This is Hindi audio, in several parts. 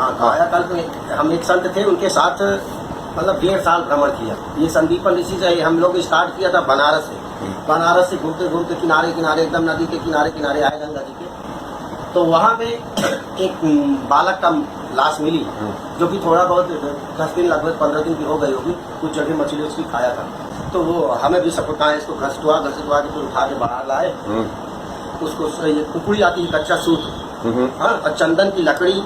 हाँ, कायाकल्प में हम एक संत थे, उनके साथ मतलब 1.5 साल भ्रमण किया। ये संदीपन ऋषि से हम लोग स्टार्ट किया था बनारस से। बनारस से घूमते घूमते किनारे किनारे एकदम नदी के किनारे किनारे आए गंगा जी के। तो वहाँ पे एक बालक का लाश मिली, जो कि थोड़ा बहुत 10 दिन लगभग 15 दिन की हो गई होगी। कुछ जगह मछली उसकी खाया था, तो वो हमें भी सब कहा इसको घसटुआ के फिर उठा के बाहर लाए। उसको ये कुकड़ी आती है, कच्चा सूत, हाँ, और चंदन की लकड़ी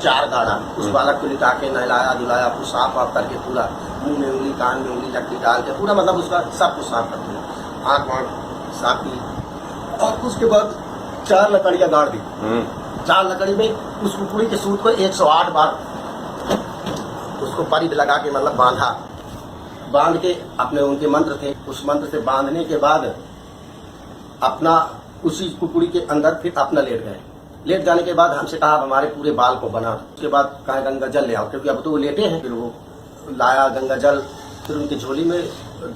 4 गाड़ा उस बालक को लिटा के नहलाया धुलाया, फिर साफ वाफ करके पूरा मुंह में उंगली कान में उंगली लकड़ी डाल के पूरा मतलब उसका सब कुछ साफ करते हैं, आँख वाँख साफ की। और उसके बाद 4 लकड़ियाँ गाड़ दी। 4 लकड़ी में उस कुकड़ी के सूत को 108 बार उसको परिध लगा के मतलब बांधा। बांध के अपने उनके मंत्र थे, उस मंत्र से बांधने के बाद अपना उसी कुकड़ी के अंदर फिर अपना लेट गए। लेट जाने के बाद हमसे कहा हमारे पूरे बाल को बना। उसके बाद कहा गंगा जल ले आओ, क्योंकि अब तो वो लेटे हैं। फिर वो लाया गंगा जल, फिर उनकी झोली में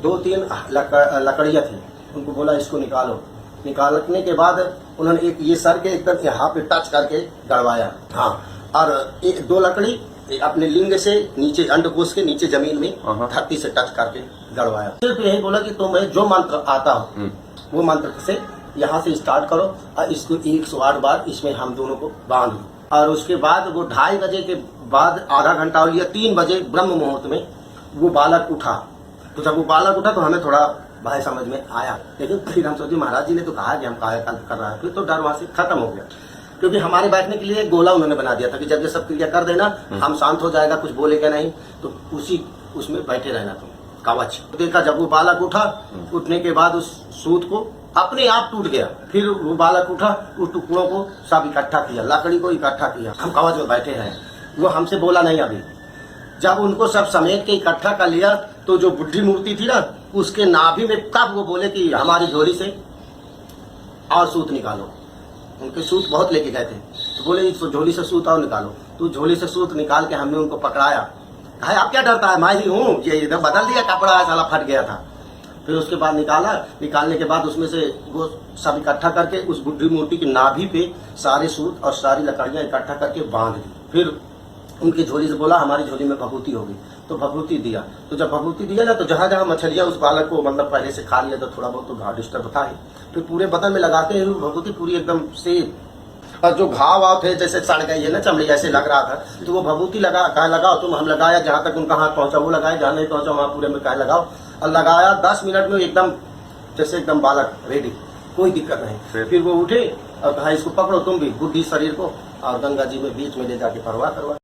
2-3 लकड़ियाँ थी, उनको बोला इसको निकालो। निकालने के बाद उन्होंने एक ये सर के एकदम यहाँ पे टच करके गड़वाया, हाँ, और 1-2 लकड़ी अपने लिंग से नीचे अंडकोश के नीचे जमीन में धरती से टच करके गड़वाया। सिर्फ यही बोला कि तुम्हें जो मंत्र आता हो वो मंत्र से यहाँ से स्टार्ट करो और इसको 108 बार इसमें हम दोनों को बांध दो। और उसके बाद वो 2:30 बजे के बाद आधा घंटा हो लिया, 3 बजे ब्रह्म मुहूर्त में वो बालक उठा। तो जब वो बालक उठा तो हमें थोड़ा भय समझ में आया, लेकिन फिर हम सोचे महाराज जी ने तो कहा कि हम कायाकल्प कर रहा है, फिर तो डर वहां से खत्म हो गया। क्योंकि हमारे बैठने के लिए एक गोला उन्होंने बना दिया था कि जब ये सब क्रिया कर देना हम शांत हो जाएगा, कुछ बोलेगा नहीं, तो उसी उसमें बैठे रहना तुम कवच। देखा जब वो बालक उठा, उठने के बाद उस सूत को अपने आप टूट गया। फिर वो बालक उठा, उस टुकड़ों को सब इकट्ठा किया, लकड़ी को इकट्ठा किया, हम कवच में बैठे हैं। वो हमसे बोला नहीं अभी। जब उनको सब समेट के इकट्ठा कर लिया तो जो बुढ़ी मूर्ति थी ना, उसके नाभि में तब वो बोले कि हमारी झोली से और सूत निकालो। उनके सूत बहुत लेके गए थे, तो बोले इस झोली से सूत और निकालो। तो झोली से सूत निकाल के हमने उनको पकड़ाया। कहा आप क्या डरता है, मैं ही हूँ, ये इधर बदल दिया कपड़ा है, साला फट गया था। फिर उसके बाद निकाला, निकालने के बाद उसमें से वो सब इकट्ठा करके उस बुढ़ी मूर्ति की नाभि पे सारे सूत और सारी लकड़ियां इकट्ठा करके बांध दी। फिर उनकी झोली से बोला हमारी झोली में भभूति होगी, तो भभूति दिया। तो जब भभूति दिया ना, तो जहाँ जहाँ मछलियाँ उस बालक को मतलब पहले से खा लिया, तो थोड़ा बहुत तो घाव डिस्टर्ब था ही। फिर पूरे बदन में लगाते हैं भभूति पूरी एकदम से, और जो घाव वाव थे जैसे सड़ गई है ना चमड़ी, ऐसे लग रहा था, तो वो भभूति लगाओ तुम। हम लगाया, जहाँ तक उनका हाथ पहुंचा वो लगाया, जहाँ नहीं पहुंचा वहाँ पूरे में कहा लगाओ। और लगाया 10 मिनट में एकदम जैसे एकदम बालक रेडी, कोई दिक्कत नहीं। फिर वो उठे और कहा इसको पकड़ो तुम भी बुढ़ी शरीर को, और गंगा जी में बीच में ले जाके परवाह करवा।